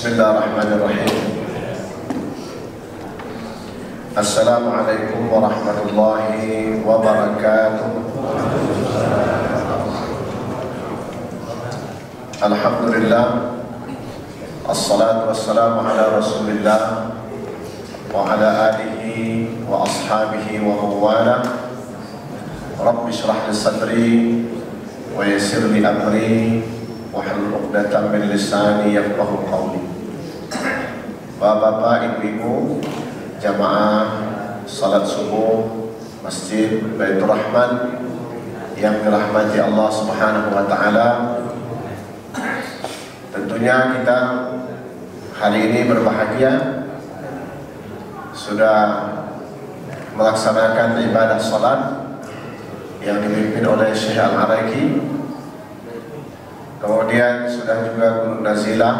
Bismillahirrahmanirrahim. Assalamualaikum warahmatullahi wabarakatuh. Alhamdulillah, assalatu wassalamu ala rasulillah wa ala alihi wa ashabihi wa mawala. Rabbi shrah li sadri wa yassir li amri wahlul 'uqdatam min lisani yafqahu qawli. Bapak-bapak, ibu-ibu, jamaah salat subuh Masjid Baitur Rahman yang dirahmati Allah Subhanahu wa taala. Tentunya kita hari ini berbahagia sudah melaksanakan ibadah salat yang dipimpin oleh Syekh Al-Araiki. Kemudian sudah juga Gunung Nazilah,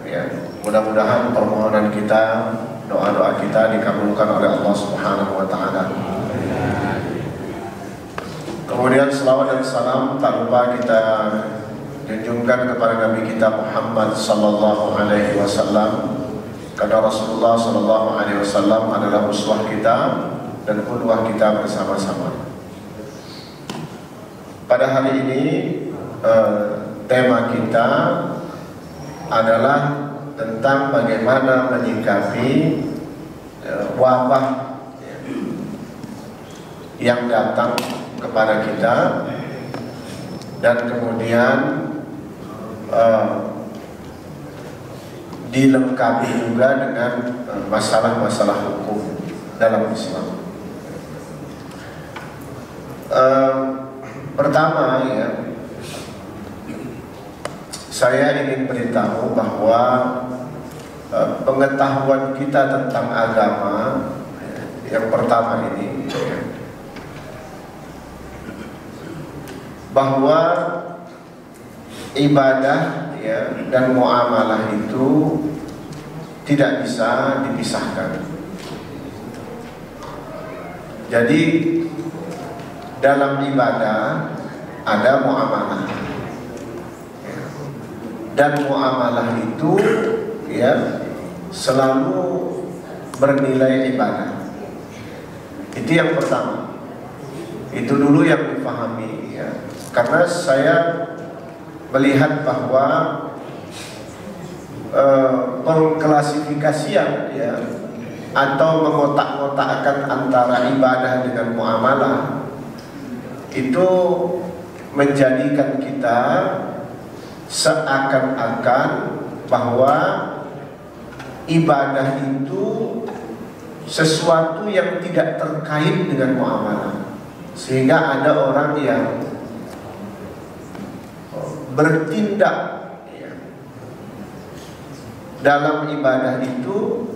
ya. Mudah-mudahan permohonan kita, doa-doa kita dikabulkan oleh Allah Subhanahu wa taala. Kemudian selawat dan salam tak lupa kita junjungkan kepada Nabi kita Muhammad sallallahu alaihi wasallam, karena Rasulullah sallallahu alaihi wasallam adalah uswah kita dan qudwah kita bersama-sama. Pada hari ini tema kita adalah tentang bagaimana menyikapi wabah yang datang kepada kita dan kemudian dilengkapi juga dengan masalah-masalah hukum dalam Islam. Pertama, ya, saya ingin beritahu bahwa pengetahuan kita tentang agama yang pertama ini, bahwa ibadah, ya, dan muamalah itu tidak bisa dipisahkan. Jadi dalam ibadah ada muamalah, dan muamalah itu, ya, selalu bernilai ibadah. Itu yang pertama. Itu dulu yang dipahami, ya. Karena saya melihat bahwa pengklasifikasian, ya, atau mengotak-ngotakkan antara ibadah dengan muamalah itu menjadikan kita seakan-akan bahwa ibadah itu sesuatu yang tidak terkait dengan muamalah, sehingga ada orang yang bertindak, ya, dalam ibadah itu,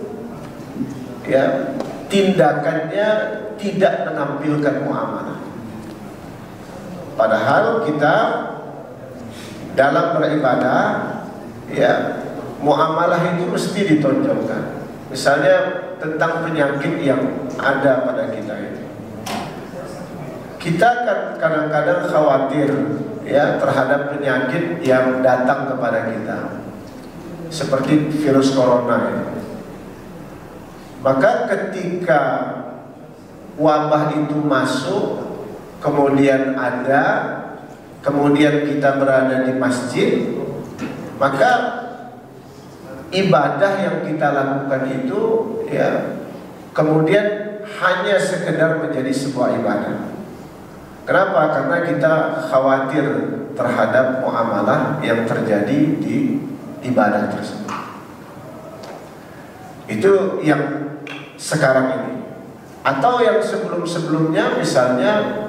ya, tindakannya tidak menampilkan muamalah, padahal kita dalam beribadah, ya, muamalah itu mesti ditonjolkan. Misalnya tentang penyakit yang ada pada kita itu, kita kan kadang-kadang khawatir, ya, terhadap penyakit yang datang kepada kita, seperti virus corona ini. Maka ketika wabah itu masuk, kemudian kita berada di masjid, maka ibadah yang kita lakukan itu, ya, kemudian hanya sekedar menjadi sebuah ibadah. Kenapa? Karena kita khawatir terhadap muamalah yang terjadi di ibadah tersebut. Itu yang sekarang ini. Atau yang sebelum-sebelumnya, misalnya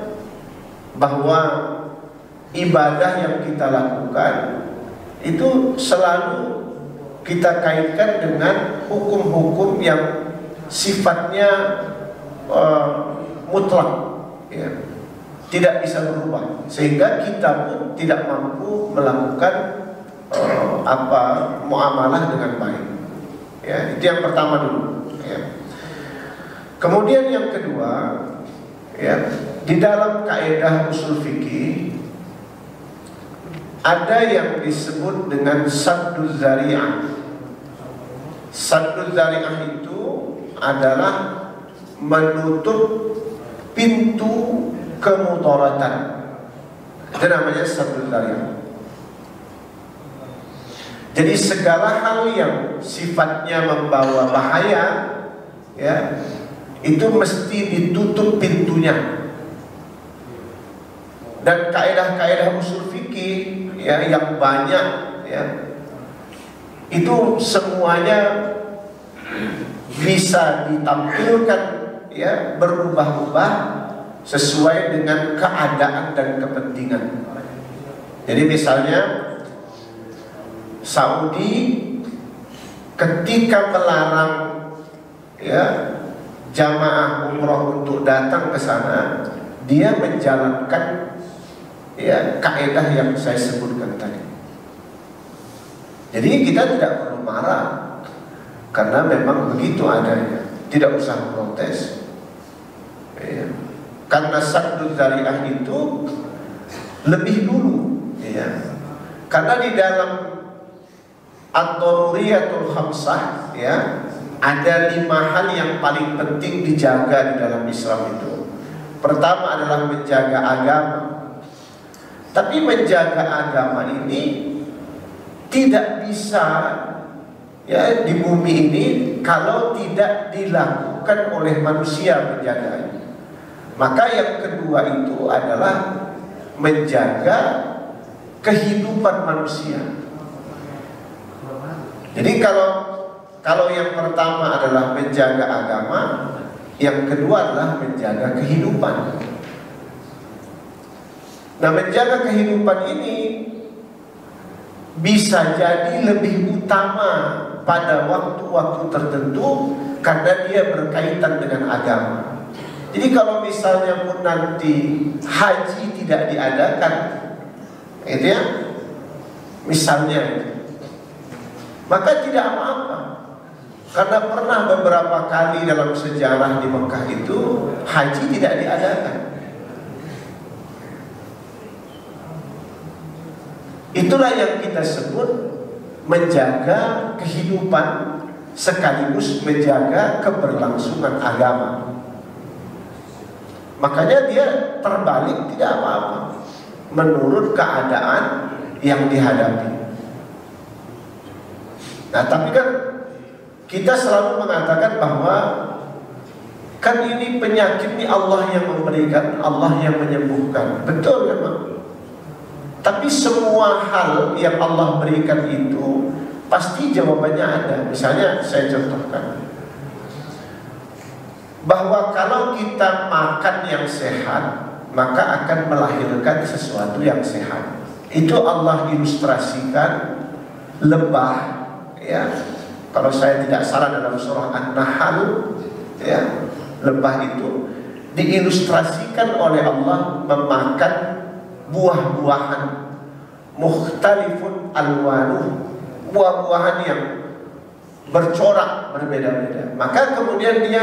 bahwa ibadah yang kita lakukan itu selalu kita kaitkan dengan hukum-hukum yang sifatnya mutlak, ya, tidak bisa berubah, sehingga kita pun tidak mampu melakukan muamalah dengan baik, ya. Itu yang pertama dulu, ya. Kemudian yang kedua, ya, di dalam kaidah usul fikih ada yang disebut dengan sadduz zari'ah. Saddul Dzari'ah itu adalah menutup pintu kemudaratan. Itu namanya saddul Dzari'ah. Jadi segala hal yang sifatnya membawa bahaya, ya, itu mesti ditutup pintunya. Dan kaidah-kaidah usul fikih, ya, yang banyak, ya, itu semuanya bisa ditampilkan, ya, berubah-ubah sesuai dengan keadaan dan kepentingan. Jadi misalnya Saudi ketika melarang, ya, jamaah umroh untuk datang ke sana, dia menjalankan, ya, kaidah yang saya sebutkan tadi. Jadi kita tidak perlu marah, karena memang begitu adanya. Tidak usah protes, ya. Karena saddul Dzari'ah itu lebih dulu, ya. Karena di dalam Ad-Daruriyatul Khamsah, ya, ada 5 hal yang paling penting dijaga di dalam Islam itu. Pertama adalah menjaga agama. Tapi menjaga agama ini tidak bisa, ya, di bumi ini kalau tidak dilakukan oleh manusia menjaganya. Maka yang kedua itu adalah menjaga kehidupan manusia. Jadi kalau yang pertama adalah menjaga agama, yang kedua adalah menjaga kehidupan. Nah, menjaga kehidupan ini bisa jadi lebih utama pada waktu-waktu tertentu karena dia berkaitan dengan agama. Jadi kalau misalnya pun nanti haji tidak diadakan, itu ya, misalnya, maka tidak apa-apa. Karena pernah beberapa kali dalam sejarah di Mekah itu haji tidak diadakan. Itulah yang kita sebut menjaga kehidupan sekaligus menjaga keberlangsungan agama. Makanya dia terbalik tidak apa-apa menurut keadaan yang dihadapi. Nah, tapi kan kita selalu mengatakan bahwa kan ini penyakit ini Allah yang memberikan, Allah yang menyembuhkan. Betul memang. Tapi semua hal yang Allah berikan itu pasti jawabannya ada. Misalnya saya contohkan bahwa kalau kita makan yang sehat, maka akan melahirkan sesuatu yang sehat. Itu Allah ilustrasikan lebah, ya. Kalau saya tidak salah dalam surah An-Nahl, ya, lebah itu diilustrasikan oleh Allah memakan buah-buahan mukhtalifun alwanuh, buah-buahan yang bercorak berbeda-beda. Maka kemudian dia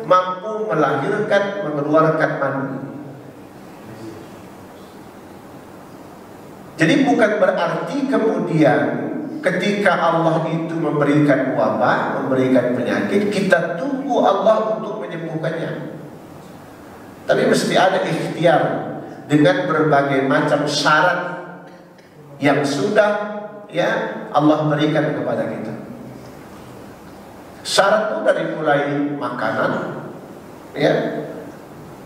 mampu melahirkan, mengeluarkan mani. Jadi bukan berarti kemudian ketika Allah itu memberikan wabah, memberikan penyakit, kita tunggu Allah untuk menyembuhkannya. Tapi mesti ada ikhtiar dengan berbagai macam syarat yang sudah, ya, Allah berikan kepada kita. Syarat itu dari mulai makanan, ya,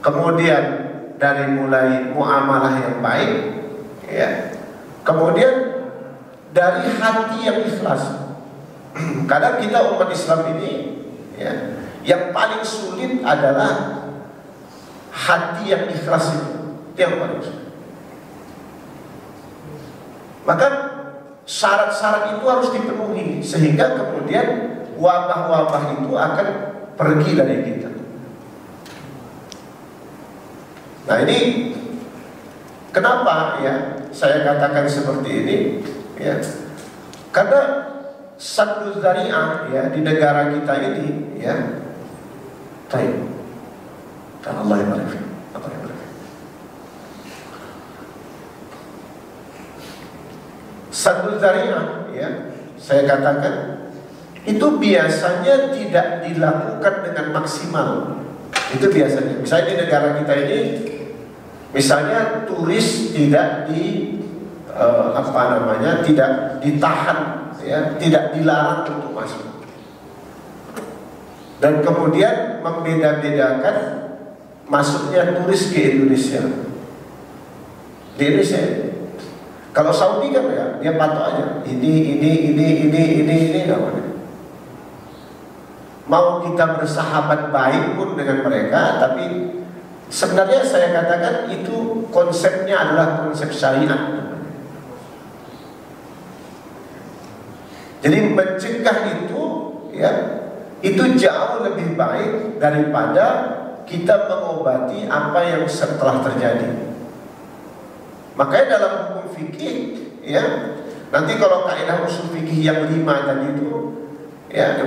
kemudian dari mulai muamalah yang baik, ya, kemudian dari hati yang ikhlas. Kadang kita umat Islam ini, ya, yang paling sulit adalah hati yang ikhlas itu yang paling sulit. Maka syarat-syarat itu harus dipenuhi sehingga kemudian wabah-wabah itu akan pergi dari kita. Nah, ini kenapa, ya, saya katakan seperti ini, ya, karena saddul Dzari'ah, ya, di negara kita ini, ya, baik. Allah yang berfirman, apa yang berfirman? Saddul Dzari'ah, ya, saya katakan itu biasanya tidak dilakukan dengan maksimal. Itu biasanya. Misalnya di negara kita ini, misalnya turis tidak tidak ditahan, ya, tidak dilarang untuk masuk. Dan kemudian membeda-bedakan masuknya turis ke Indonesia. Di Indonesia, kalau Saudi kan ya, dia patok aja. Ini namanya. Mau kita bersahabat baik pun dengan mereka, tapi sebenarnya saya katakan itu konsepnya adalah konsep syariat. Jadi mencegah itu, ya, itu jauh lebih baik daripada kita mengobati apa yang setelah terjadi. Makanya dalam hukum fikih, ya, nanti kalau kaidah usul fikih yang 5 tadi itu, ya,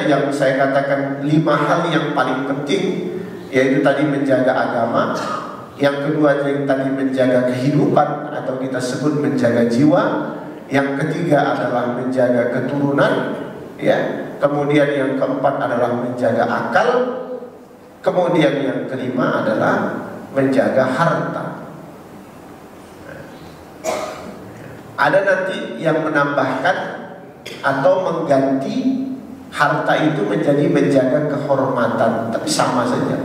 yang saya katakan 5 hal yang paling penting, yaitu tadi menjaga agama, yang kedua yang tadi menjaga kehidupan atau kita sebut menjaga jiwa, yang ketiga adalah menjaga keturunan, ya, kemudian yang keempat adalah menjaga akal, kemudian yang kelima adalah menjaga harta. Ada nanti yang menambahkan atau mengganti harta itu menjadi menjaga kehormatan, tapi sama saja.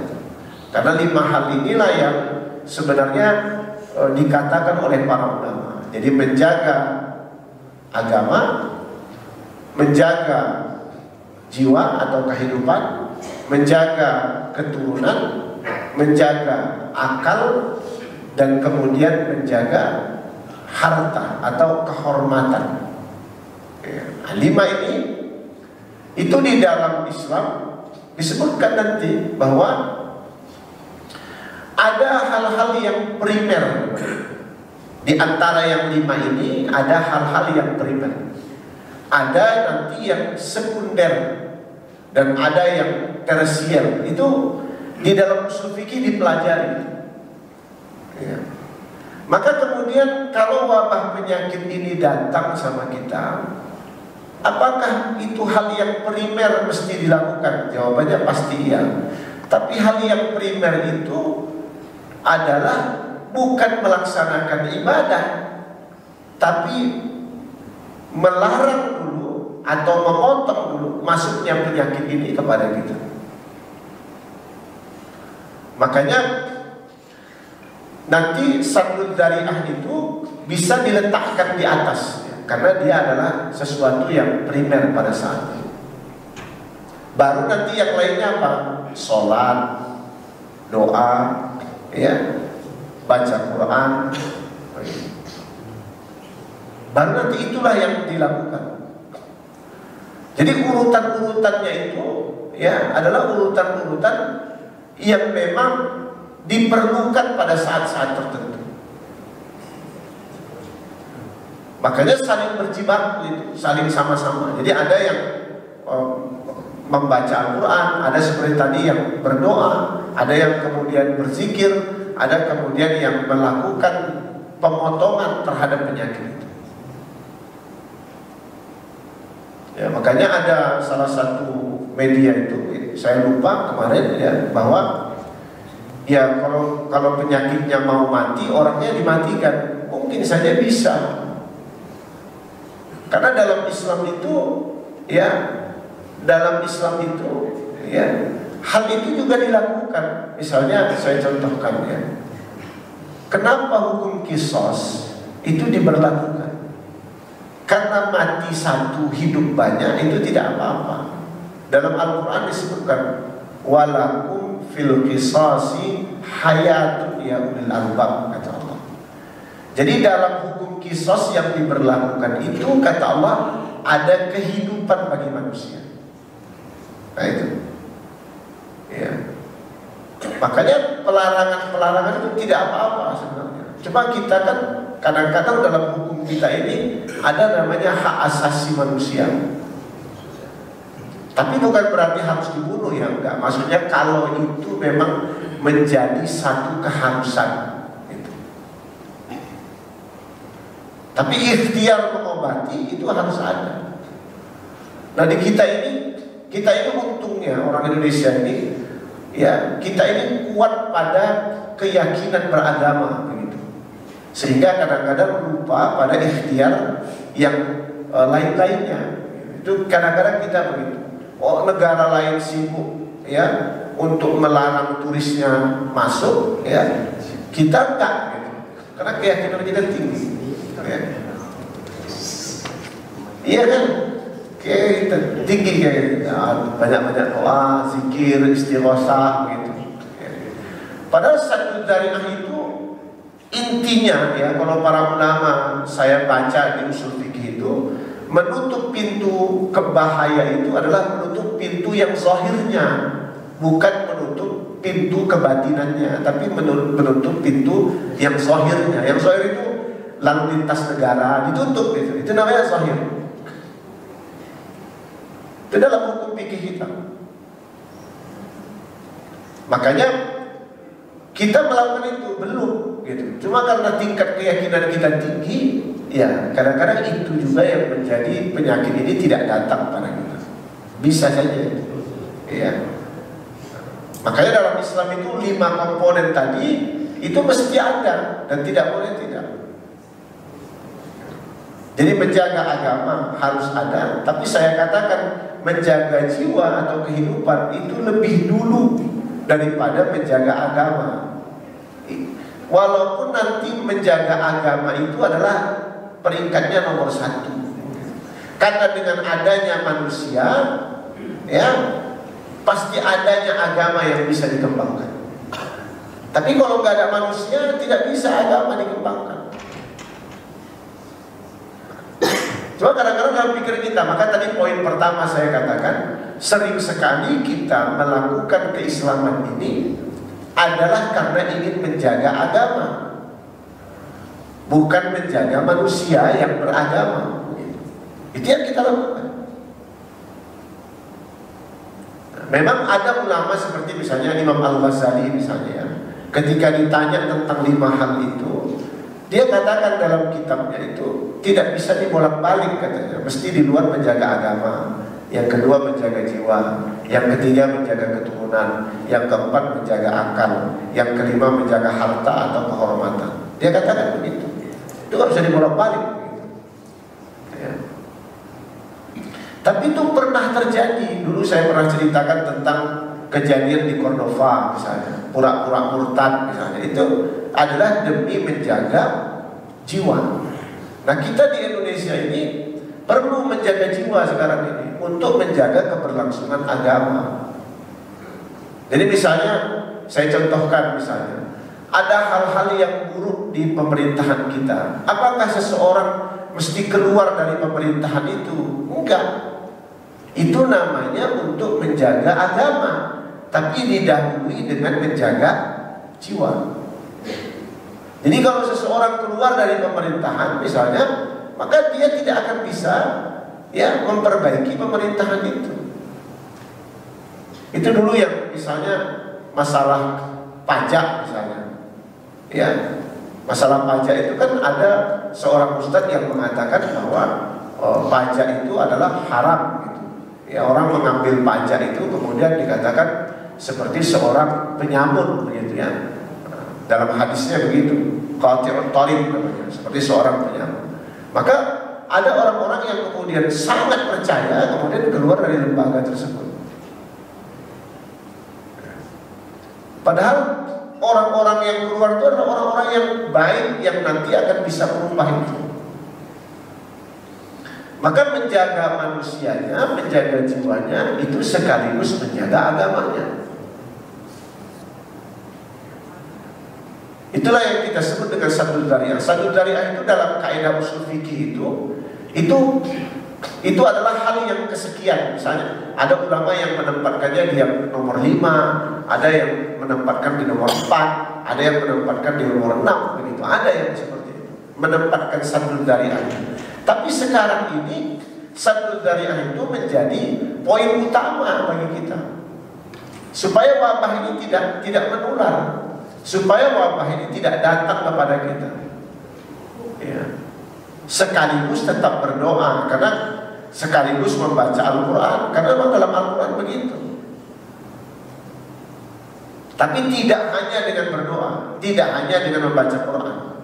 Karena 5 hal inilah yang sebenarnya dikatakan oleh para ulama. Jadi menjaga agama, menjaga jiwa atau kehidupan, menjaga keturunan, menjaga akal, dan kemudian menjaga harta atau kehormatan. 5 ini itu di dalam Islam disebutkan nanti bahwa ada hal-hal yang primer. Di antara yang 5 ini ada hal-hal yang primer, ada nanti yang sekunder, dan ada yang tersier. Itu di dalam usul fikih dipelajari, ya. Maka kemudian kalau wabah penyakit ini datang sama kita, apakah itu hal yang primer mesti dilakukan? Jawabannya pasti iya. Tapi hal yang primer itu adalah bukan melaksanakan ibadah, tapi melarang dulu atau memotong dulu masuknya penyakit ini kepada kita. Makanya nanti sadud dzari'ah itu bisa diletakkan di atas, ya, karena dia adalah sesuatu yang primer pada saat itu. Baru nanti yang lainnya apa? Sholat, doa, ya, baca Quran. Baru nanti itulah yang dilakukan. Jadi urutan-urutannya itu, ya, adalah urutan-urutan yang memang diperlukan pada saat-saat tertentu. Makanya saling berjibaku itu, saling sama-sama. Jadi ada yang membaca Al-Quran, ada seperti tadi yang berdoa, ada yang kemudian berzikir, ada kemudian yang melakukan pemotongan terhadap penyakit itu. Ya, makanya ada salah satu media itu, saya lupa kemarin, ya, bahwa ya kalau penyakitnya mau mati, orangnya dimatikan. Mungkin saja bisa. Karena dalam Islam itu, ya, ya, hal itu juga dilakukan. Misalnya saya contohkan, ya, kenapa hukum qisas itu diberlakukan? Karena mati satu hidup banyak itu tidak apa-apa. Dalam Al-Quran disebutkan walakum fil qisasi hayatun ya ulil albab, kata Allah. Jadi dalam hukum qisas yang diberlakukan itu, kata Allah, ada kehidupan bagi manusia. Nah itu, ya. Makanya pelarangan itu tidak apa-apa sebenarnya. Cuma kita kan kadang-kadang dalam hukum kita ini ada namanya hak asasi manusia. Tapi bukan berarti harus dibunuh, ya, enggak. Maksudnya kalau itu memang menjadi satu keharusan gitu. Tapi ikhtiar mengobati itu harus ada. Nah di kita ini untungnya orang Indonesia ini, ya kita ini kuat pada keyakinan beragama begitu, sehingga kadang-kadang lupa pada ikhtiar yang lain-lainnya. Itu kadang-kadang kita begitu. Oh negara lain sibuk ya untuk melarang turisnya masuk, ya kita enggak gitu. Karena keyakinan kita tinggi, ya. Iya kan? Kayak tinggi kayak banyak-banyak doa, zikir, istighosah gitu. Padahal Saddud Dzari'ah itu intinya ya, kalau para ulama saya baca di usul fikih itu, menutup pintu kebahaya itu adalah menutup pintu yang zahirnya, bukan menutup pintu kebatinannya, tapi menutup pintu yang zahirnya. Yang zahir itu lalu lintas negara ditutup itu namanya zahir. Itu dalam hukum fikih kita. Makanya kita melakukan itu belum gitu. Cuma karena tingkat keyakinan kita tinggi, ya kadang-kadang itu juga yang menjadi penyakit ini tidak datang pada kita. Bisa saja, ya. Makanya dalam Islam itu 5 komponen tadi itu mesti ada dan tidak boleh tidak. Jadi menjaga agama harus ada, tapi saya katakan menjaga jiwa atau kehidupan itu lebih dulu daripada menjaga agama. Walaupun nanti menjaga agama itu adalah peringkatnya nomor 1. Karena dengan adanya manusia, ya pasti adanya agama yang bisa dikembangkan. Tapi kalau nggak ada manusia, tidak bisa agama dikembangkan. Cuma kadang-kadang dalam pikir kita, maka tadi poin pertama saya katakan, sering sekali kita melakukan keislaman ini adalah karena ingin menjaga agama, bukan menjaga manusia yang beragama. Itu yang kita lakukan. Memang ada ulama seperti misalnya Imam Al-Ghazali misalnya, ketika ditanya tentang 5 hal itu, dia katakan dalam kitabnya itu tidak bisa dibolak-balik katanya, mesti di luar menjaga agama, yang kedua menjaga jiwa, yang ketiga menjaga keturunan, yang keempat menjaga akal, yang kelima menjaga harta atau kehormatan. Dia katakan begitu. Itu nggak bisa dibolak-balik. Ya. Tapi itu pernah terjadi. Dulu saya pernah ceritakan tentang kejadian di Cordova misalnya, pura-pura murtad misalnya. Itu adalah demi menjaga jiwa. Nah kita di Indonesia ini perlu menjaga jiwa sekarang ini untuk menjaga keberlangsungan agama. Jadi misalnya saya contohkan misalnya, ada hal-hal yang buruk di pemerintahan kita. Apakah seseorang mesti keluar dari pemerintahan itu? Enggak. Itu namanya untuk menjaga agama, tapi didahului dengan menjaga jiwa. Jadi kalau seseorang keluar dari pemerintahan misalnya, maka dia tidak akan bisa ya memperbaiki pemerintahan itu. Itu dulu yang misalnya masalah pajak misalnya. Ya, masalah pajak itu kan ada seorang ustadz yang mengatakan bahwa pajak itu adalah haram gitu. Ya, orang mengambil pajak itu kemudian dikatakan seperti seorang penyamun begitu ya. Dalam hadisnya begitu, qati'ut thariq namanya, seperti seorang penyamun. Maka ada orang-orang yang kemudian sangat percaya, kemudian keluar dari lembaga tersebut. Padahal orang-orang yang keluar itu adalah orang-orang yang baik, yang nanti akan bisa merubah itu. Maka menjaga manusianya, menjaga jiwanya, itu sekaligus menjaga agamanya. Itulah yang kita sebut dengan Saddud Dzari'ah. Saddud Dzari'ah itu dalam kaidah usul fikih itu adalah hal yang kesekian. Misalnya ada ulama yang menempatkannya di yang nomor 5, ada yang menempatkan di nomor 4, ada yang menempatkan di nomor 6 begitu. Ada yang seperti itu, menempatkan Saddud Dzari'ah. Tapi sekarang ini Saddud Dzari'ah itu menjadi poin utama bagi kita, supaya wabah ini tidak menular, supaya wabah ini tidak datang kepada kita. Ya. Sekaligus tetap berdoa, karena sekaligus membaca Al-Quran, karena memang dalam Al-Quran begitu. Tapi tidak hanya dengan berdoa, tidak hanya dengan membaca Quran,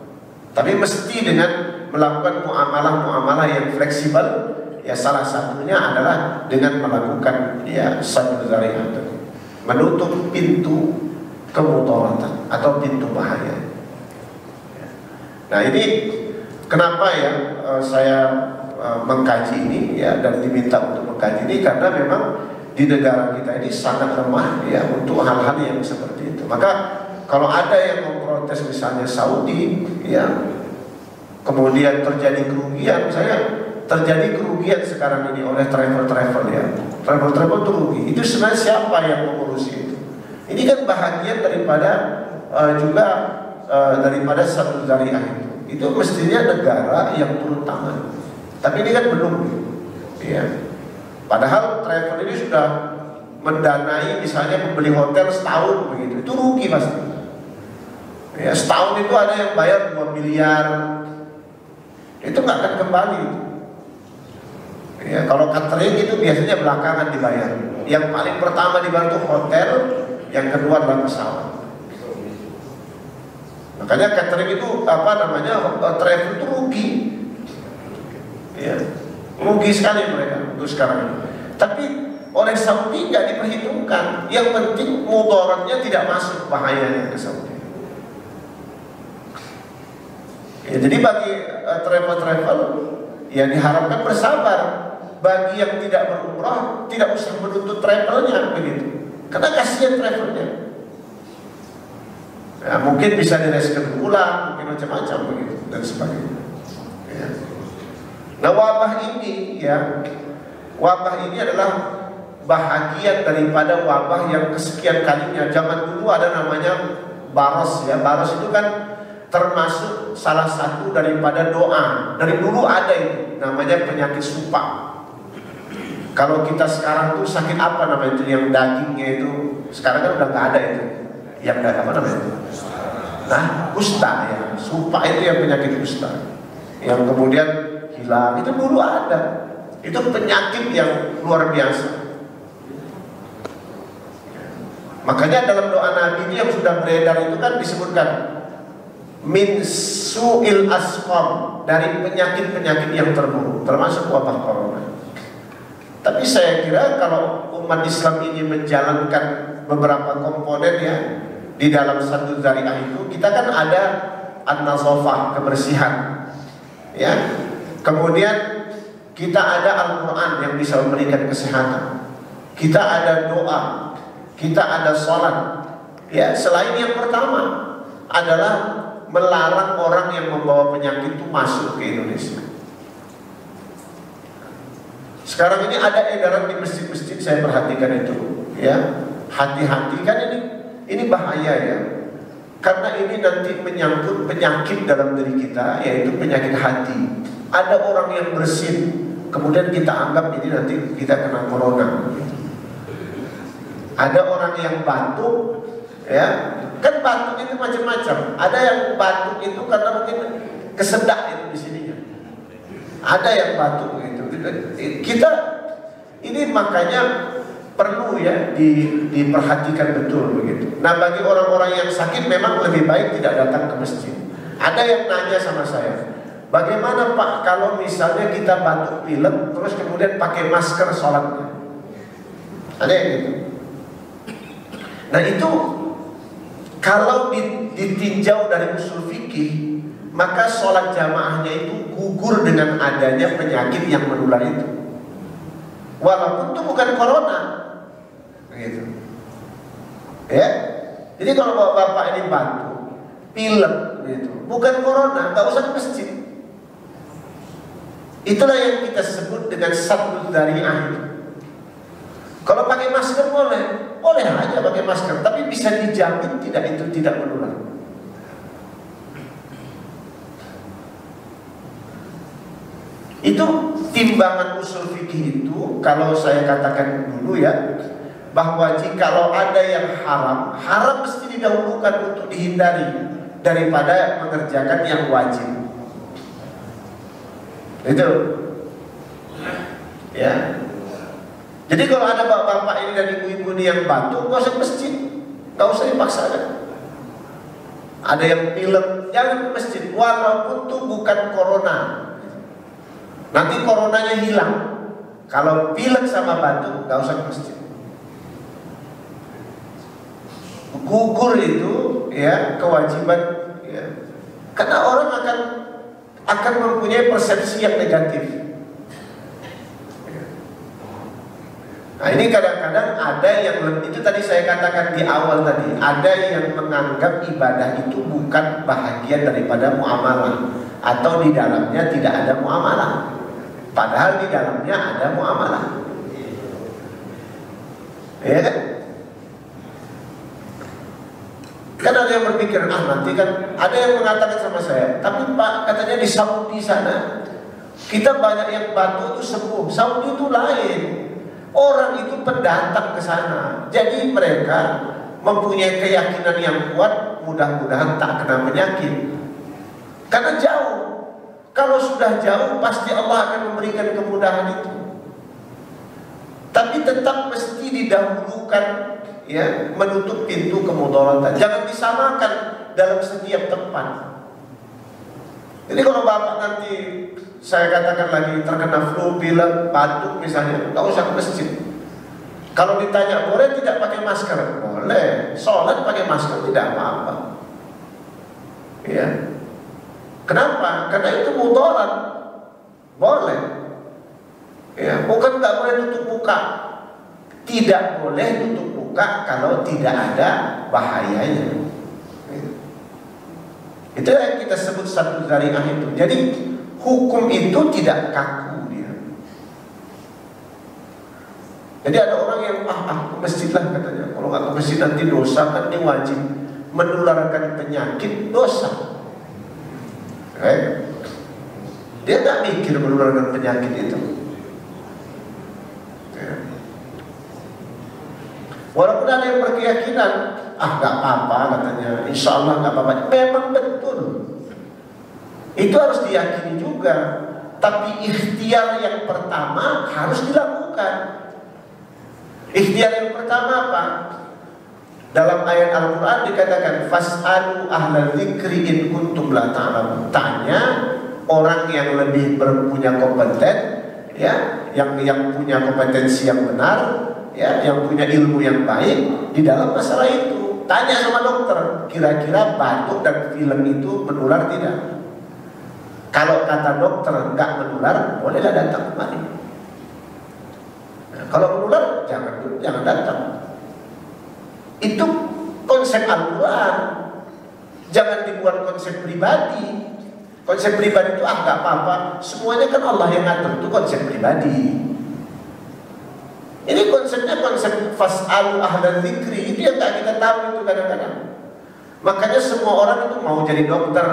tapi mesti dengan melakukan muamalah-muamalah yang fleksibel. Ya salah satunya adalah dengan melakukan ya saddul dzari'ah, menutup pintu kemudaratan atau pintu bahaya. Nah ini kenapa ya saya mengkaji ini ya, dan diminta untuk mengkaji ini, karena memang di negara kita ini sangat lemah ya untuk hal-hal yang seperti itu. Maka kalau ada yang memprotes misalnya Saudi ya, kemudian terjadi kerugian, terjadi kerugian sekarang ini oleh travel ya, travel itu rugi. Itu sebenarnya siapa yang mengurusi itu? Ini kan bahagian daripada daripada saddul dzari'ah itu mestinya negara yang turun tangan. Tapi ini kan belum ya. Padahal travel ini sudah mendanai misalnya membeli hotel setahun begitu, itu rugi pasti. Ya, setahun itu ada yang bayar 2 miliar, itu nggak akan kembali. Ya, kalau catering itu biasanya belakangan dibayar. Yang paling pertama dibayar itu hotel, yang kedua adalah pesawat. Makanya catering itu travel itu rugi. Ya, rugi sekali mereka untuk sekarang ini. Tapi oleh Saudi nggak diperhitungkan. Yang penting mudaratnya tidak masuk bahayanya ke Saudi. Ya, jadi bagi travel yang diharapkan bersabar. Bagi yang tidak berumrah tidak usah menuntut travelnya begitu. Karena kasihan travelnya. Ya, mungkin bisa diresken ulang, mungkin macam-macam begitu dan sebagainya. Ya. Nah wabah ini adalah bahagian daripada wabah yang kesekian kalinya. Zaman dulu ada namanya baros ya. Baros itu kan termasuk salah satu daripada doa. Dari dulu ada itu namanya penyakit supak. Kalau kita sekarang tuh sakit apa namanya itu yang dagingnya itu, sekarang kan udah nggak ada itu. Yang apa namanya itu? Nah, kusta ya. Supak itu yang penyakit kusta. Yang kemudian hilang, itu dulu ada. Itu penyakit yang luar biasa. Makanya dalam doa Nabi ini yang sudah beredar itu kan disebutkan min su'il asqam, dari penyakit-penyakit yang terburuk, termasuk wabah corona. Tapi saya kira kalau umat Islam ini menjalankan beberapa komponen ya di dalam saddul dzari'ah itu, kita kan ada an-nazafah, kebersihan ya. Kemudian kita ada Al-Quran yang bisa memberikan kesehatan. Kita ada doa, kita ada sholat ya. Selain yang pertama adalah melarang orang yang membawa penyakit itu masuk ke Indonesia. Sekarang ini ada edaran di masjid-masjid, saya perhatikan itu ya. Hati-hati kan ini bahaya ya. Karena ini nanti menyangkut penyakit dalam diri kita, yaitu penyakit hati. Ada orang yang bersin, kemudian kita anggap ini nanti kita kena corona. Ada orang yang batuk ya. Kan batuk itu macam-macam. Ada yang batuk itu karena mungkin kesedak itu di sininya. Ada yang batuk itu. Kita ini makanya perlu ya diperhatikan betul begitu. Nah bagi orang-orang yang sakit memang lebih baik tidak datang ke masjid. Ada yang nanya sama saya, bagaimana Pak kalau misalnya kita batuk pilek terus kemudian pakai masker sholatnya? Ada yang gitu. Nah itu kalau ditinjau dari usul fikih, maka sholat jamaahnya itu gugur dengan adanya penyakit yang menular itu, walaupun itu bukan corona, gitu. Ya, jadi kalau bapak ini batuk, pilek, gitu, bukan corona, nggak usah ke masjid. Itulah yang kita sebut dengan saddul dzari'ah itu. Kalau pakai masker boleh aja pakai masker, tapi bisa dijamin itu tidak menular. Itu timbangan usul fikih itu, kalau saya katakan dulu ya, bahwa jikalau ada yang haram mesti didahulukan untuk dihindari daripada mengerjakan yang wajib. Itu. Ya. Jadi kalau ada bapak-bapak ini dan ibu-ibu ini yang batuk, nggak usah ke masjid, nggak usah dipaksakan. Ada yang pilek, jangan ke masjid, walaupun itu bukan corona. Nanti coronanya hilang. Kalau pilek sama batuk, nggak usah ke masjid. Gugur itu ya kewajiban, ya. Karena orang akan mempunyai persepsi yang negatif. Nah ini kadang-kadang ada yang itu tadi saya katakan di awal tadi, ada yang menganggap ibadah itu bukan bahagian daripada muamalah, atau di dalamnya tidak ada muamalah, padahal di dalamnya ada muamalah. Ya kan? Kan ada yang berpikir, nanti kan ada yang mengatakan sama saya, tapi Pak katanya di Saudi sana kita banyak yang batuk itu sembuh. Saudi itu lain. Orang itu pendatang ke sana, jadi mereka mempunyai keyakinan yang kuat, mudah-mudahan tak kena penyakit. Karena jauh, kalau sudah jauh pasti Allah akan memberikan kemudahan itu. Tapi tetap mesti didahulukan, ya, menutup pintu kemudaratan. Jangan disamakan dalam setiap tempat. Jadi kalau bapak nanti saya katakan lagi terkena flu, pilek, batuk misalnya, nggak usah ke masjid. Kalau ditanya boleh tidak pakai masker, boleh. Sholat pakai masker tidak apa-apa. Ya. Kenapa? Karena itu mudarat. Boleh. Ya, bukan nggak boleh tutup muka. Tidak boleh tutup muka kalau tidak ada bahayanya. Itu yang kita sebut satu zari'ah itu. Jadi hukum itu tidak kaku dia. Jadi ada orang yang ke masjid lah katanya. Kalau nggak ke masjid nanti dosa, kan dia wajib menularkan penyakit, dosa. Dia nggak mikir menularkan penyakit itu. Walaupun ada yang berkeyakinan, nggak apa-apa katanya, insya Allah nggak apa-apa. Memang betul. Itu harus diyakini juga. Tapi ikhtiar yang pertama harus dilakukan. Ikhtiar yang pertama apa? Dalam ayat Al-Quran dikatakan fas'alu ahlal dzikri in kuntum la ta'lamun. Tanya orang yang lebih punya kompeten, ya, yang punya kompetensi yang benar, ya, yang punya ilmu yang baik di dalam masalah itu. Tanya sama dokter, kira-kira batuk dan pilek itu menular tidak? Kalau kata dokter nggak menular, bolehlah datang kemari. Nah, kalau menular, jangan datang. Itu konsep Al-Quran. Jangan dibuat konsep pribadi. Konsep pribadi itu nggak apa-apa. Semuanya kan Allah yang ngatur, itu konsep pribadi. Ini konsepnya konsep fas'alu ahlan dzikri. Itu yang nggak kita tahu itu kadang-kadang. Makanya semua orang itu mau jadi dokter,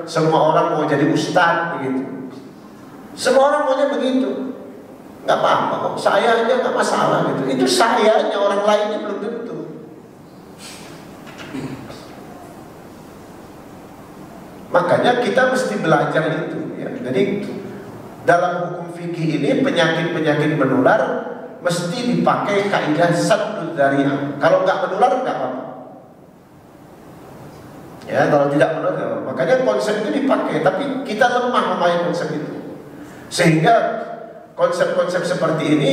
semua orang mau jadi ustadz begitu. Semua orang maunya begitu. Nggak apa-apa kok, saya aja nggak masalah gitu. Itu sayanya, orang lainnya belum tentu. Makanya kita mesti belajar itu, ya. Jadi dalam hukum fikih ini penyakit-penyakit menular mesti dipakai kaidah saddud dzari'ah. Kalau nggak menular nggak apa-apa. Ya, kalau tidak menular, makanya konsep itu dipakai. Tapi kita lemah memakai konsep itu, sehingga konsep-konsep seperti ini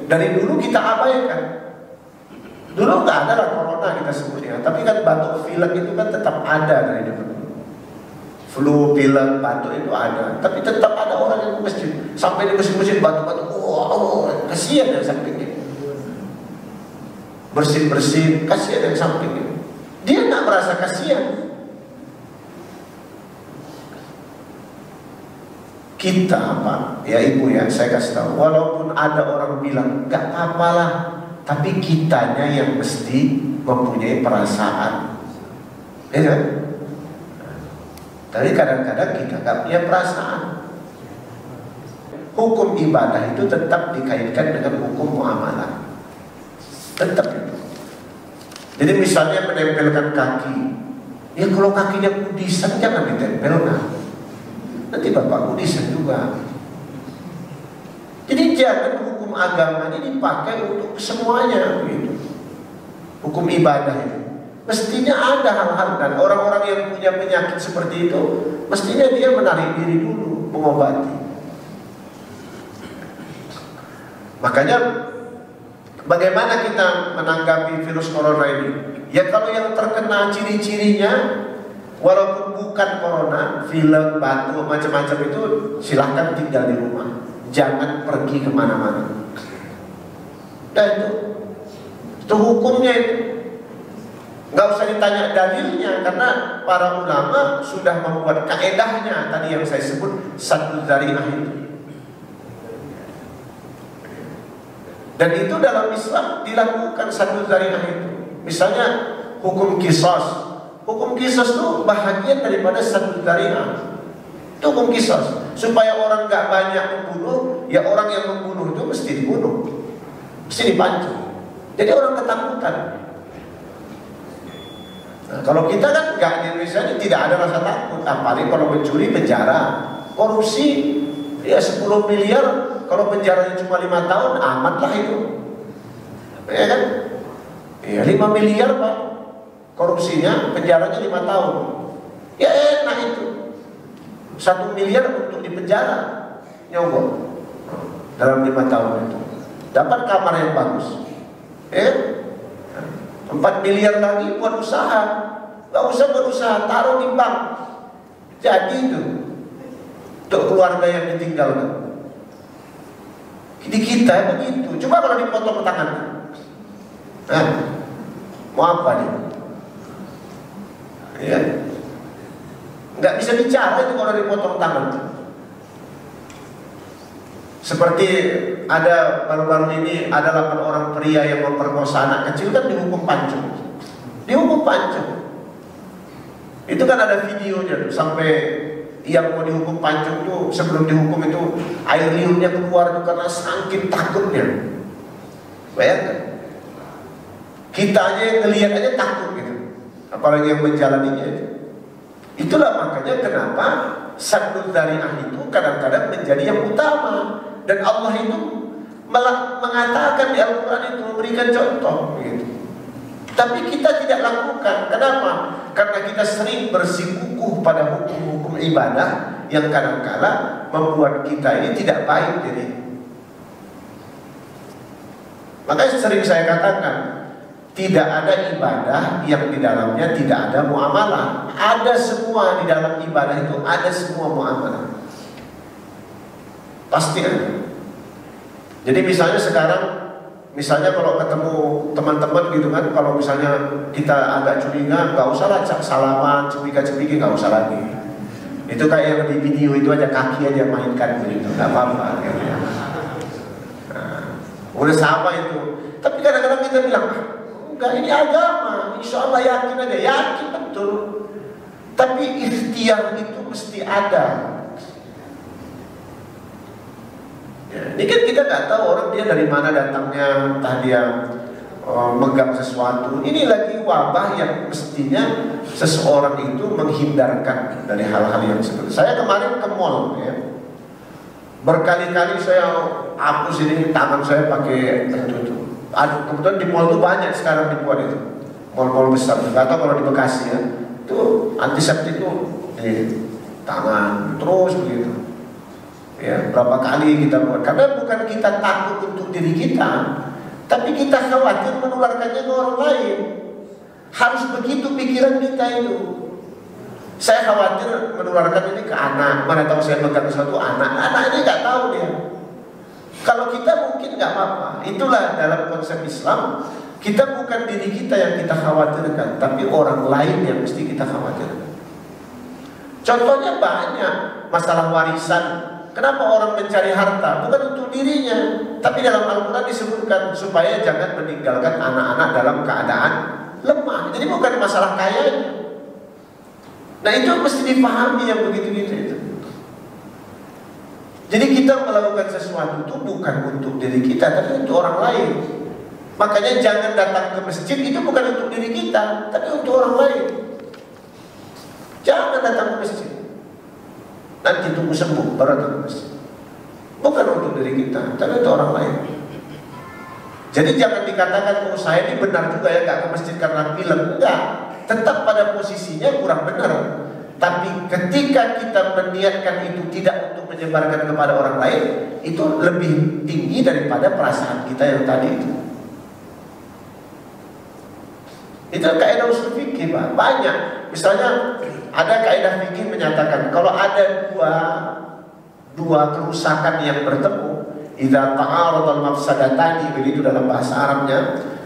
dari dulu kita abaikan. Dulu nggak ada lah corona kita sebutnya, tapi kan batuk pilek itu kan tetap ada dari dulu. Flu, pilek, batuk itu ada, tapi tetap ada orang yang ke masjid. Sampai di masjid-masjid batuk-batuk, kasihan yang sampingnya. Bersin-bersin, kasihan yang sampingnya. Dia nggak merasa kasihan. Kita apa? Ya ibu ya, saya kasih tahu. Walaupun ada orang bilang nggak apa-apalah, tapi kitanya yang mesti mempunyai perasaan. Ya kan? Tapi kadang-kadang kita nggak punya perasaan. Hukum ibadah itu tetap dikaitkan dengan hukum muamalah. Tetap itu. Jadi misalnya menempelkan kaki, ya kalau kakinya kudisan jangan ditempelkan. Nanti bapak kudisan juga. Jadi jangan hukum hukum agama ini dipakai untuk semuanya, gitu. Hukum ibadah itu mestinya ada hal-hal, dan orang-orang yang punya penyakit seperti itu mestinya dia menarik diri dulu, mengobati. Makanya bagaimana kita menanggapi virus corona ini? Ya kalau yang terkena ciri-cirinya, walaupun bukan corona, pilek, batuk, macam-macam itu, silahkan tinggal di rumah, jangan pergi kemana-mana. Nah itu hukumnya itu. Nggak usah ditanya dalilnya, karena para ulama sudah membuat kaedahnya tadi yang saya sebut satu zari'ah itu. Dan itu dalam Islam dilakukan satu zari'ah itu. Misalnya hukum qisas. Hukum qisas itu bahagian daripada satu zari'ah. Itu hukum qisas. Supaya orang nggak banyak membunuh, ya orang yang membunuh itu mesti dibunuh, mesti dipancung. Jadi orang ketakutan. Nah, kalau kita kan nggak, di Indonesia ini tidak ada rasa takut, apalagi kalau mencuri penjara, korupsi ya 10 miliar, kalau penjaranya cuma 5 tahun amat lah itu, ya kan? Ya 5 miliar Pak, korupsinya, penjaranya 5 tahun, ya enak itu. 1 miliar untuk dipenjara, nyogok dalam 5 tahun itu, dapat kamar yang bagus, ya. 4 miliar lagi buat usaha, nggak usah berusaha, taruh di bank, jadi itu untuk keluarga yang ditinggalkan. Jadi kita begitu. Coba kalau dipotong tangan, mau apa dia? Ya, nggak bisa bicara itu kalau dipotong tangan. Seperti ada baru-baru ini ada 8 orang pria yang memperkosa anak kecil, kan dihukum pancung. Dihukum pancung. Itu kan ada videonya tuh, sampai yang mau dihukum pancung tuh sebelum dihukum itu air liurnya keluar tuh karena saking takutnya. Bayangkan. Kita aja yang ngelihat aja takut gitu, apalagi yang menjalaninya itu. Itulah makanya kenapa saddu dzari'ah itu kadang-kadang menjadi yang utama. Dan Allah itu mengatakan di Al-Quran itu, memberikan contoh gitu. Tapi kita tidak lakukan. Kenapa? Karena kita sering bersikukuh pada hukum-hukum ibadah yang kadang-kala membuat kita ini tidak baik. Jadi makanya sering saya katakan, tidak ada ibadah yang di dalamnya tidak ada muamalah. Ada semua di dalam ibadah itu, ada semua muamalah. Pasti ada. Jadi misalnya sekarang, misalnya kalau ketemu teman-teman gitu kan, kalau misalnya kita agak curiga, nggak usah lah salaman, cepika-cepiki, nggak usah lagi. Itu kayak yang di video itu aja, kaki aja mainkan begitu, nggak apa-apa. Nah, udah sama itu. Tapi kadang-kadang kita bilang, enggak, ini agama, insya Allah yakin aja, yakin betul. Tapi ikhtiar itu mesti ada. Ya, ini kan kita nggak tahu orang dia dari mana datangnya, entah dia megang sesuatu. Ini lagi wabah yang mestinya seseorang itu menghindarkan dari hal-hal yang seperti. Saya kemarin ke mall, ya, berkali-kali saya hapus ini tangan saya pakai tertutup. Kebetulan di mall itu banyak sekarang dibuat itu, mall-mall besar. Nggak tahu kalau di Bekasi ya, itu antiseptik itu di tangan terus begitu. Ya, berapa kali kita buat, karena bukan kita takut untuk diri kita, tapi kita khawatir menularkannya ke orang lain. Harus begitu pikiran kita itu. Saya khawatir menularkan ini ke anak, mana tahu saya pegang sesuatu anak ini nggak tahu dia. Kalau kita mungkin nggak apa-apa. Itulah dalam konsep Islam, kita bukan diri kita yang kita khawatirkan, tapi orang lain yang mesti kita khawatirkan. Contohnya banyak, masalah warisan. Kenapa orang mencari harta? Bukan untuk dirinya, tapi dalam Al-Quran disebutkan supaya jangan meninggalkan anak-anak dalam keadaan lemah. Jadi bukan masalah kayanya. Nah itu mesti dipahami yang begitu-gitu itu. Jadi kita melakukan sesuatu itu bukan untuk diri kita, tapi untuk orang lain. Makanya jangan datang ke masjid itu bukan untuk diri kita, tapi untuk orang lain. Jangan datang ke masjid. Nanti tunggu sembuh baru datang ke masjid. Bukan untuk diri kita, tapi untuk orang lain. Jadi jangan dikatakan, oh saya ini benar juga ya, nggak ke masjid karena film. Enggak, tetap pada posisinya kurang benar. Tapi ketika kita meniatkan itu tidak untuk menyebarkan kepada orang lain, itu lebih tinggi daripada perasaan kita yang tadi itu. Itu kaidah usul fikih, Pak. Banyak. Misalnya ada kaidah fikih menyatakan kalau ada dua kerusakan yang bertemu, idza ta'arada al-mafsadatani, begitu dalam bahasa Arabnya.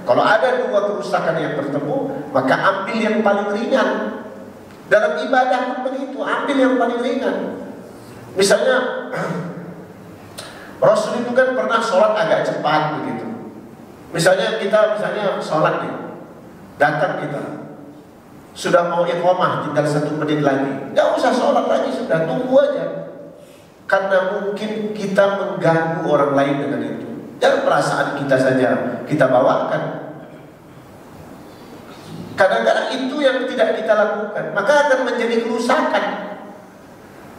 Kalau ada dua kerusakan yang bertemu, maka ambil yang paling ringan. Dalam ibadah pun begitu, ambil yang paling ringan. Misalnya Rasul itu kan pernah sholat agak cepat begitu. Misalnya kita sholat nih, datang kita sudah mau iqamah, tinggal 1 menit lagi, nggak usah sholat lagi, sudah tunggu aja. Karena mungkin kita mengganggu orang lain dengan itu. Dan perasaan kita saja kita bawakan. Kadang-kadang itu yang tidak kita lakukan, maka akan menjadi kerusakan.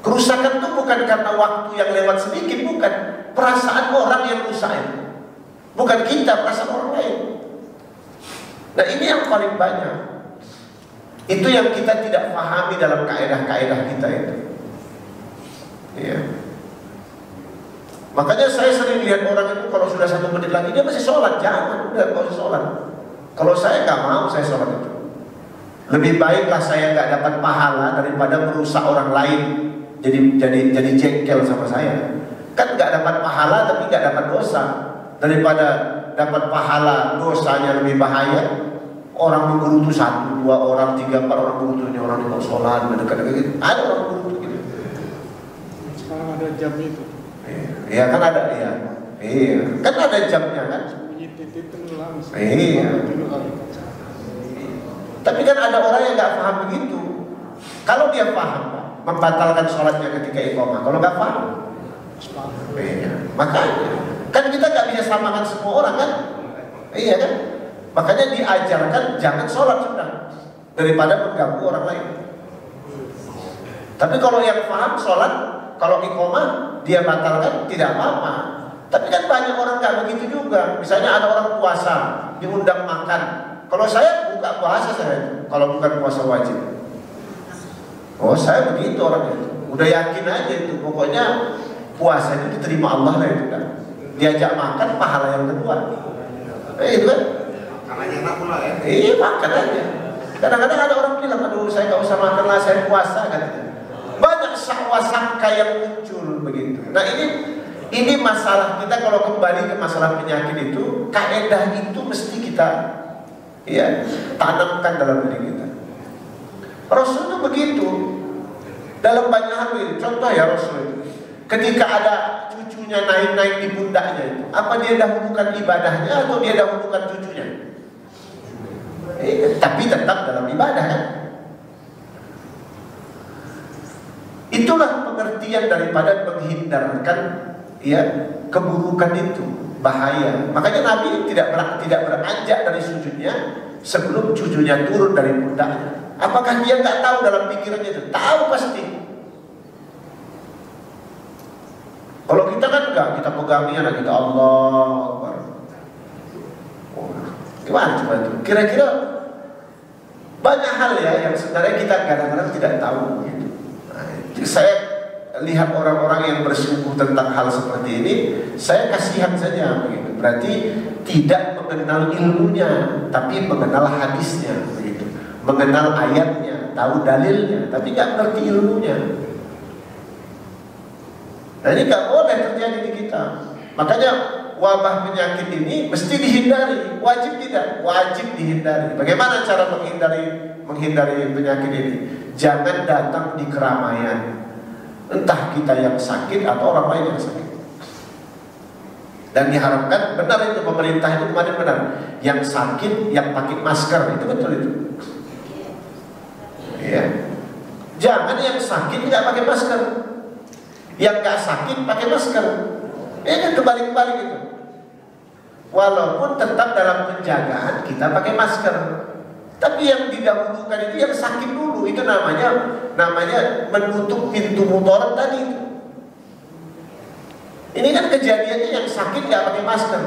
Kerusakan itu bukan karena waktu yang lewat sedikit, bukan. Perasaan orang yang rusak itu. Bukan kita, perasaan orang lain. Nah ini yang paling banyak. Itu yang kita tidak pahami dalam kaidah-kaidah kita itu. Ya. Makanya saya sering lihat orang itu kalau sudah 1 menit lagi dia masih sholat. Jangan, udah nggak usah sholat. Kalau saya nggak mau saya sholat itu. Lebih baiklah saya nggak dapat pahala daripada merusak orang lain jadi jengkel sama saya. Kan nggak dapat pahala tapi nggak dapat dosa. Daripada dapat pahala dosanya lebih bahaya. Orang menggerutu 1, 2 orang, 3, 4 orang menggerutunya, orang di sholat mendekat-dekat gitu. Ada orang menggerutu gitu. Sekarang ada jam itu. Iya kan ada ya. Iya, kan ada jamnya kan. Iya. Tapi kan ada orang yang nggak paham begitu. Kalau dia paham, membatalkan sholatnya ketika iqamah. Kalau nggak paham, iya. Makanya kan kita nggak bisa samakan semua orang kan. Iya kan. Makanya diajarkan jangan sholat sudah daripada mengganggu orang lain. Tapi kalau yang paham sholat, kalau iqamah dia batalkan tidak apa-apa. Tapi kan banyak orang nggak begitu juga. Misalnya ada orang puasa diundang makan. Kalau saya buka puasa saya, kalau bukan puasa wajib. Oh saya begitu orangnya. Udah yakin aja itu. Pokoknya puasa itu diterima Allah lah itu kan. Diajak makan pahala yang kedua. Itu kan. Makannya enak pula ya. Iya makan aja. Kadang-kadang ada orang bilang, aduh saya nggak usah makan lah, saya puasa katanya. Banyak sangka yang muncul begitu. Nah ini masalah kita kalau kembali ke masalah penyakit itu, kaidah itu mesti kita tanamkan dalam diri kita. Rasul itu begitu dalam banyak hal ini. Contoh ya Rasul itu, ketika ada cucunya naik-naik di pundaknya itu, apa dia dahulukan ibadahnya atau dia dahulukan cucunya? Tapi tetap dalam ibadah kan. Itulah pengertian daripada menghindarkan keburukan itu, bahaya. Makanya Nabi tidak beranjak dari sujudnya sebelum cucunya turun dari pundaknya. Apakah dia nggak tahu dalam pikirannya itu? Tahu pasti. Kalau kita kan enggak, kita pegangi anak kita, Allah Akbar. Gimana coba itu? Kira-kira banyak hal ya yang sebenarnya kita kadang-kadang tidak tahu gitu. Saya lihat orang-orang yang bersungguh tentang hal seperti ini, saya kasihan saja begitu. Berarti tidak mengenal ilmunya, tapi mengenal hadisnya begitu. Mengenal ayatnya, tahu dalilnya, tapi nggak ngerti ilmunya. Nah ini nggak boleh terjadi di kita. Makanya wabah penyakit ini mesti dihindari. Wajib tidak? Wajib dihindari. Bagaimana cara menghindari penyakit ini? Jangan datang di keramaian. Entah kita yang sakit atau orang lain yang sakit. Dan diharapkan benar itu, pemerintah itu kemarin benar. Yang sakit yang pakai masker, itu betul itu. Ya. Jangan yang sakit tidak pakai masker. Yang nggak sakit pakai masker. Kan kebalik-balik itu. Walaupun tetap dalam penjagaan kita pakai masker. Tapi yang didahulukan itu yang sakit dulu. Itu namanya menutup pintu mudarat tadi. Ini kan kejadiannya yang sakit nggak pakai masker.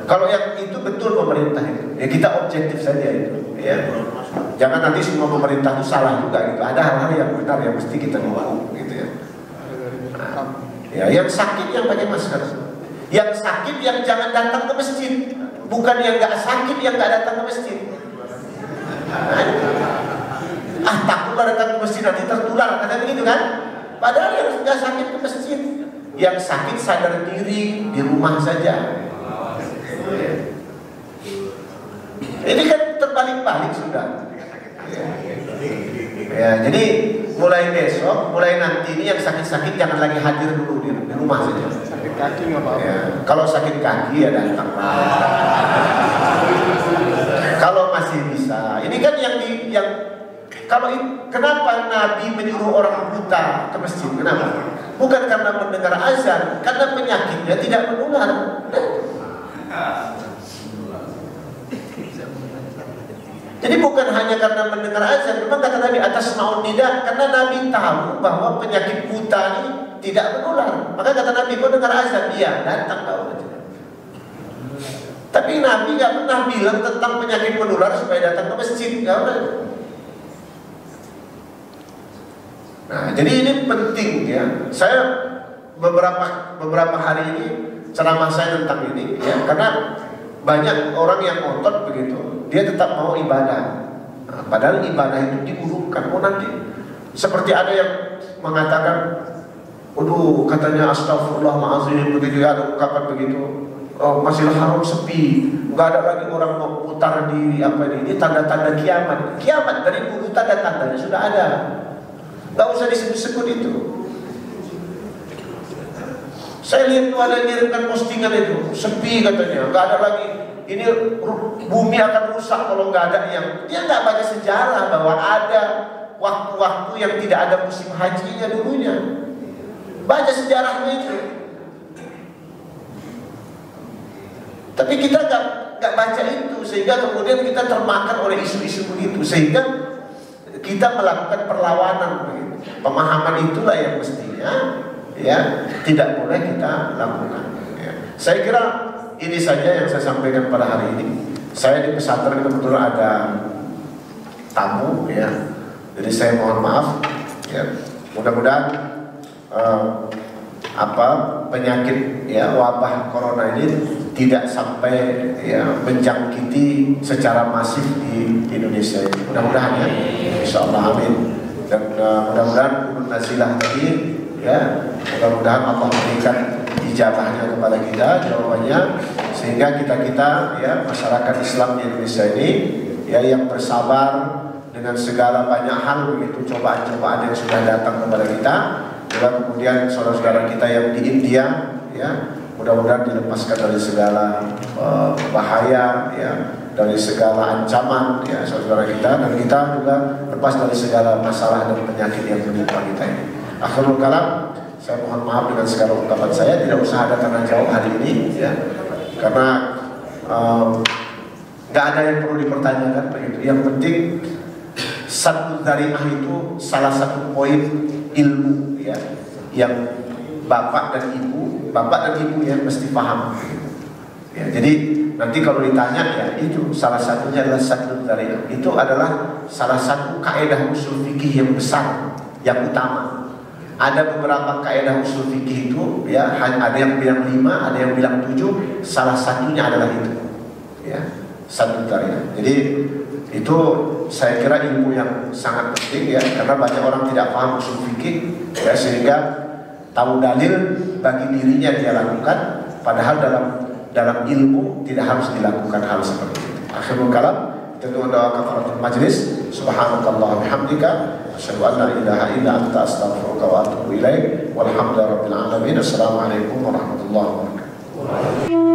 Kalau yang itu betul pemerintah itu, ya kita objektif saja itu, ya. Jangan nanti semua pemerintah itu salah juga gitu. Ada hal-hal yang benar yang mesti kita dukung gitu ya. Ya, yang sakit yang pakai masker, yang sakit yang jangan datang ke masjid, bukan yang nggak sakit yang nggak datang ke masjid. Takutlah datang ke masjid nanti tertular, kata begitu kan? Padahal yang nggak sakit ke masjid, yang sakit sadar diri di rumah saja. Ini kan terbalik-balik sudah. Ya, jadi mulai besok, mulai nanti ini yang sakit-sakit jangan lagi hadir dulu di rumah saja. Sakit kaki nggak apa-apa. Ya, kalau sakit kaki ya datang. Kalau masih bisa, ini kan kenapa Nabi menyuruh orang buta ke masjid? Kenapa? Bukan karena mendengar azan, karena penyakitnya tidak menular. Jadi bukan hanya karena mendengar azan, memang kata Nabi atas maun nida, karena Nabi tahu bahwa penyakit buta ini tidak menular. Maka kata Nabi, kau dengar azan, iya datang kau. Tapi Nabi nggak pernah bilang tentang penyakit menular supaya datang ke masjid. Nah, jadi ini penting ya. Saya beberapa hari ini ceramah saya tentang ini ya, karena banyak orang yang ngotot begitu, dia tetap mau ibadah. Nah, padahal ibadah itu diurungkan. Oh nanti seperti ada yang mengatakan, waduh katanya astagfirullahaladzim begitu ya, ada ungkapan begitu. Oh, Masjidil Haram sepi, nggak ada lagi orang mau putar di apa ini tanda-tanda kiamat. Kiamat dari dulu tanda-tandanya sudah ada, nggak usah disebut-sebut itu. Saya lihat tuh ada yang ngirimkan postingan itu, sepi katanya, nggak ada lagi. Ini bumi akan rusak kalau nggak ada yang. Dia nggak baca sejarah bahwa ada waktu-waktu yang tidak ada musim hajinya dulunya. Baca sejarahnya itu. Tapi kita nggak baca itu, sehingga kemudian kita termakan oleh isu-isu begitu, sehingga kita melakukan perlawanan begitu. Pemahaman itulah yang mestinya ya tidak boleh kita lakukan. Ya. Saya kira ini saja yang saya sampaikan pada hari ini. Saya di pesantren kebetulan ada tamu ya, jadi saya mohon maaf ya. Mudah-mudahan penyakit ya wabah corona ini tidak sampai ya menjangkiti secara masif di Indonesia ini. Mudah-mudahan ya, insyaallah amin. Dan mudah-mudahan Ibnu Nazilah tadi ya, mudah-mudahan Allah memberikan ijabahnya kepada kita, jawabannya, sehingga kita ya masyarakat Islam di Indonesia ini ya yang bersabar dengan segala banyak hal begitu, cobaan-cobaan yang sudah datang kepada kita. Juga kemudian saudara-saudara kita yang di India ya, mudah-mudahan dilepaskan dari segala bahaya ya, dari segala ancaman ya saudara kita, dan kita juga lepas dari segala masalah dan penyakit yang menimpa kita ini. Akhirul kalam, saya mohon maaf dengan segala ungkapan saya, tidak usah ada tanya jawab hari ini ya, karena nggak ada yang perlu dipertanyakan begitu. Yang penting satu dzari'ah itu salah satu poin ilmu ya, yang bapak dan ibu ya mesti paham ya. Jadi nanti kalau ditanya ya itu salah satunya adalah satu dzari'ah, itu adalah salah satu kaidah usul fikih yang besar, yang utama. Ada beberapa kaidah usul fikih itu ya, ada yang bilang 5, ada yang bilang 7, salah satunya adalah itu ya, satu dzari'ah. Jadi itu saya kira ilmu yang sangat penting ya, karena banyak orang tidak paham usul fikih ya, sehingga tahu dalil bagi dirinya dia lakukan, padahal dalam ilmu tidak harus dilakukan hal seperti itu. Akhirul kalam, tentu doa kafaratul majlis. Subhanakallah bihamdika, asyhadu an la ilaha illa anta, astaghfiruka wa atubu ilaik. Walhamdulillahirabbil alamin. Assalamualaikum warahmatullahi wabarakatuh.